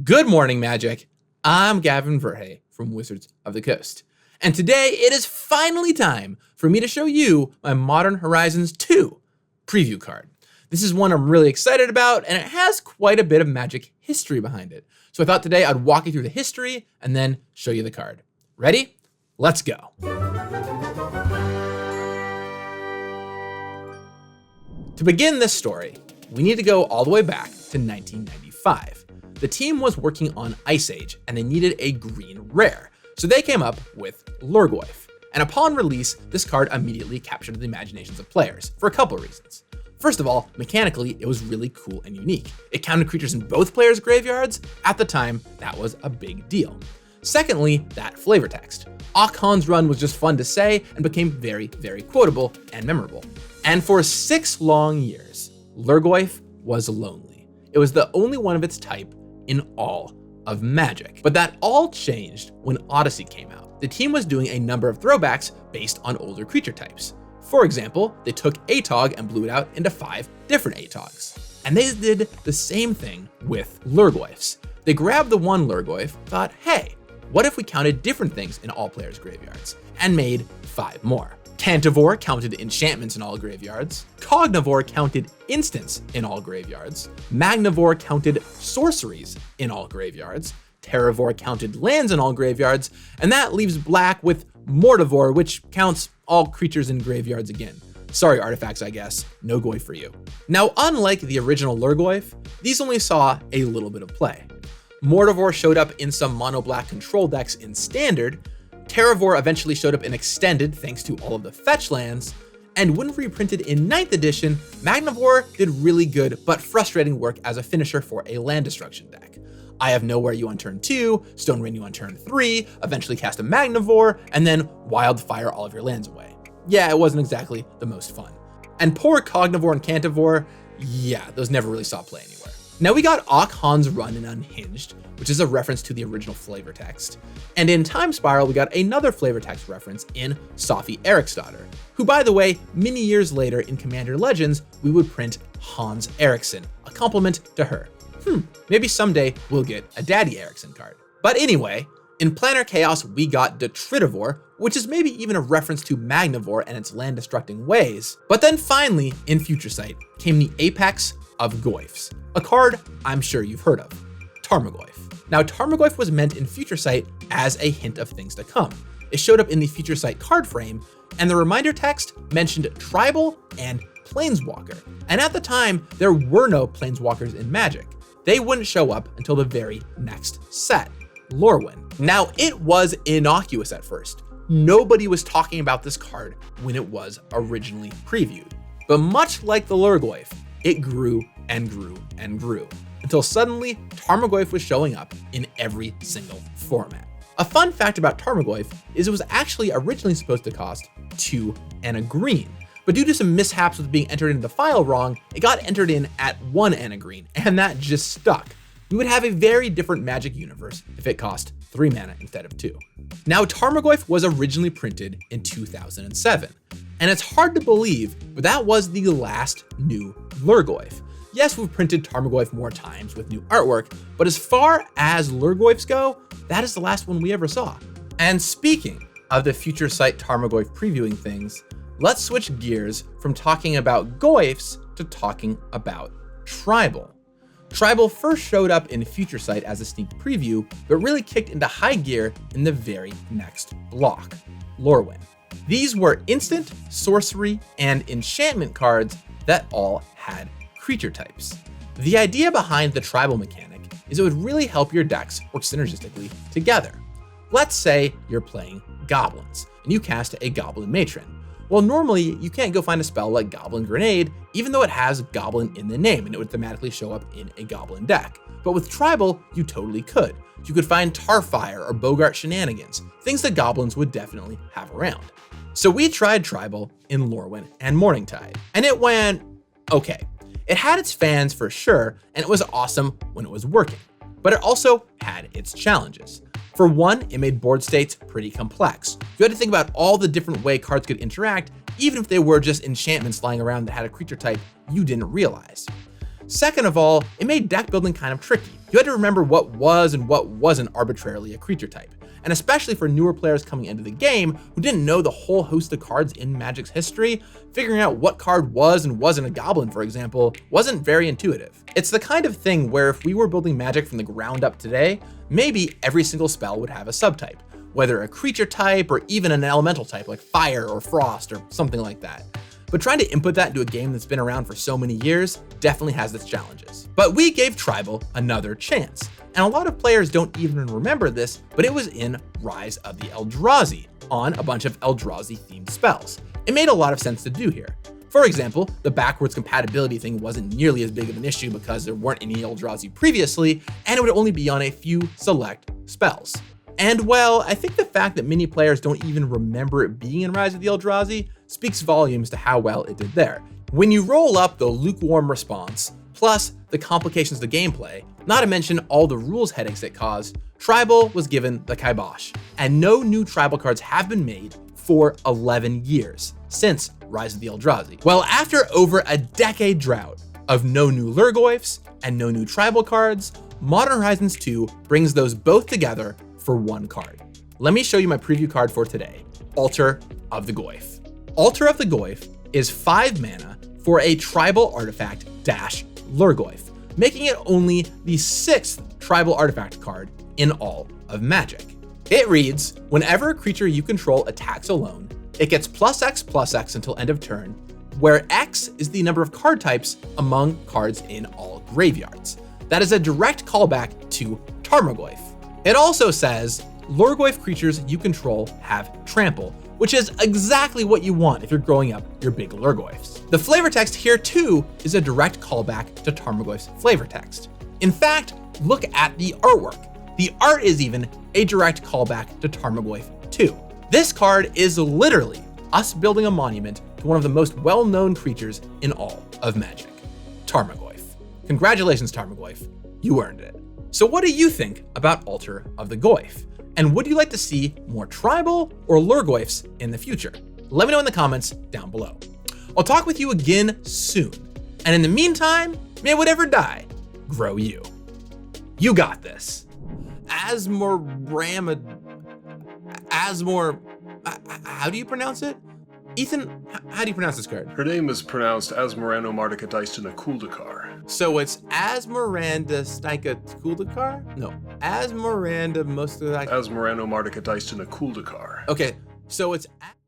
Good morning, Magic. I'm Gavin Verhey from Wizards of the Coast. And today it is finally time for me to show you my Modern Horizons 2 preview card. This is one I'm really excited about, and it has quite a bit of Magic history behind it. So I thought today I'd walk you through the history and then show you the card. Ready? Let's go. To begin this story, we need to go all the way back to 1995. The team was working on Ice Age and they needed a green rare, so they came up with Lhurgoyf. And upon release, this card immediately captured the imaginations of players for a couple of reasons. First of all, mechanically, it was really cool and unique. It counted creatures in both players' graveyards. At the time, that was a big deal. Secondly, that flavor text. Akhan's run was just fun to say and became very, very quotable and memorable. And for 6 long years, Lhurgoyf was lonely. It was the only one of its type in all of Magic. But that all changed when Odyssey came out. The team was doing a number of throwbacks based on older creature types. For example, they took Atog and blew it out into 5 different Atogs. And they did the same thing with Lhurgoyfs. They grabbed the one Lhurgoyf, thought, hey, what if we counted different things in all players' graveyards? And made 5 more. Tantivore counted enchantments in all graveyards. Cognivore counted instants in all graveyards. Magnivore counted sorceries in all graveyards. Terravore counted lands in all graveyards. And that leaves Black with Mortivore, which counts all creatures in graveyards again. Sorry, artifacts, I guess. No Goyf for you. Now, unlike the original Lhurgoyf, these only saw a little bit of play. Mortivore showed up in some mono-black control decks in Standard. Terravore eventually showed up in Extended thanks to all of the fetch lands, and when reprinted in 9th edition, Magnivore did really good but frustrating work as a finisher for a land destruction deck. I Have Nowhere you on turn 2, Stone Rain you on turn 3, eventually cast a Magnivore, and then Wildfire all of your lands away. Yeah, it wasn't exactly the most fun. And poor Cognivore and Cantivore, yeah, those never really saw play anywhere. Now we got Akhan's run in Unhinged, which is a reference to the original flavor text. And in Time Spiral, we got another flavor text reference in Safi Eriksdottir, who, by the way, many years later in Commander Legends, we would print Hans Eriksson, a compliment to her. Maybe someday we'll get a Daddy Eriksson card. But anyway, in Planar Chaos, we got Detritivore, which is maybe even a reference to Magnivore and its land-destructing ways. But then finally, in Future Sight, came the apex of Goyfs, a card I'm sure you've heard of, Tarmogoyf. Now, Tarmogoyf was meant in Future Sight as a hint of things to come. It showed up in the Future Sight card frame, and the reminder text mentioned Tribal and Planeswalker. And at the time, there were no Planeswalkers in Magic. They wouldn't show up until the very next set, Lorwyn. Now, it was innocuous at first. Nobody was talking about this card when it was originally previewed. But much like the Lhurgoyf, it grew and grew and grew, until suddenly Tarmogoyf was showing up in every single format. A fun fact about Tarmogoyf is it was actually originally supposed to cost 2 and a green, but due to some mishaps with being entered into the file wrong, it got entered in at 1 and a green, and that just stuck. We would have a very different Magic universe if it cost 3 mana instead of 2. Now, Tarmogoyf was originally printed in 2007, and it's hard to believe, but that was the last new Lhurgoyf. Yes, we've printed Tarmogoyf more times with new artwork, but as far as Lhurgoyfs go, that is the last one we ever saw. And speaking of the Future Sight Tarmogoyf previewing things, let's switch gears from talking about Goyfs to talking about Tribal. Tribal first showed up in Future Sight as a sneak preview, but really kicked into high gear in the very next block, Lorwyn. These were instant, sorcery, and enchantment cards that all had creature types. The idea behind the Tribal mechanic is it would really help your decks work synergistically together. Let's say you're playing Goblins, and you cast a Goblin Matron. Well, normally you can't go find a spell like Goblin Grenade, even though it has Goblin in the name, and it would thematically show up in a Goblin deck. But with Tribal, you totally could. You could find Tarfire or Bogart Shenanigans, things that Goblins would definitely have around. So we tried Tribal in Lorwyn and Morningtide, and it went okay. It had its fans for sure, and it was awesome when it was working, but it also had its challenges. For one, it made board states pretty complex. You had to think about all the different ways cards could interact, even if they were just enchantments lying around that had a creature type you didn't realize. Second of all, it made deck building kind of tricky. You had to remember what was and what wasn't arbitrarily a creature type. And especially for newer players coming into the game who didn't know the whole host of cards in Magic's history, figuring out what card was and wasn't a goblin, for example, wasn't very intuitive. It's the kind of thing where if we were building Magic from the ground up today, maybe every single spell would have a subtype, whether a creature type or even an elemental type like fire or frost or something like that. But trying to input that into a game that's been around for so many years definitely has its challenges. But we gave Tribal another chance. And a lot of players don't even remember this, but it was in Rise of the Eldrazi on a bunch of Eldrazi themed spells. It made a lot of sense to do here. For example, the backwards compatibility thing wasn't nearly as big of an issue because there weren't any Eldrazi previously, and it would only be on a few select spells. And well, I think the fact that many players don't even remember it being in Rise of the Eldrazi speaks volumes to how well it did there. When you roll up the lukewarm response, plus the complications of the gameplay, not to mention all the rules headaches it caused, Tribal was given the kibosh, and no new Tribal cards have been made for 11 years, since Rise of the Eldrazi. Well, after over a decade drought of no new Lhurgoyfs and no new Tribal cards, Modern Horizons 2 brings those both together for one card. Let me show you my preview card for today, Altar of the Goyf. Altar of the Goyf is 5 mana for a Tribal artifact dash Lhurgoyf, making it only the 6th Tribal artifact card in all of Magic. It reads, whenever a creature you control attacks alone, it gets +X/+X until end of turn, where X is the number of card types among cards in all graveyards. That is a direct callback to Tarmogoyf. It also says, Lhurgoyf creatures you control have trample, which is exactly what you want if you're growing up your big Lhurgoyfs. The flavor text here too is a direct callback to Tarmogoyf's flavor text. In fact, look at the artwork. The art is even a direct callback to Tarmogoyf 2. This card is literally us building a monument to one of the most well-known creatures in all of Magic, Tarmogoyf. Congratulations, Tarmogoyf, you earned it. So what do you think about Altar of the Goyf? And would you like to see more Tribal or Lhurgoyfs in the future? Let me know in the comments down below. I'll talk with you again soon. And in the meantime, may whatever die grow you. You got this. How do you pronounce it? Ethan, how do you pronounce this card? Her name is pronounced Asmorano Mardica Dyston Akuldakar. So it's Asmiranda Snika Kuldakar? No, Asmiranda Mostak. Asmorano Mardica Dyston Akuldakar. Okay, so it's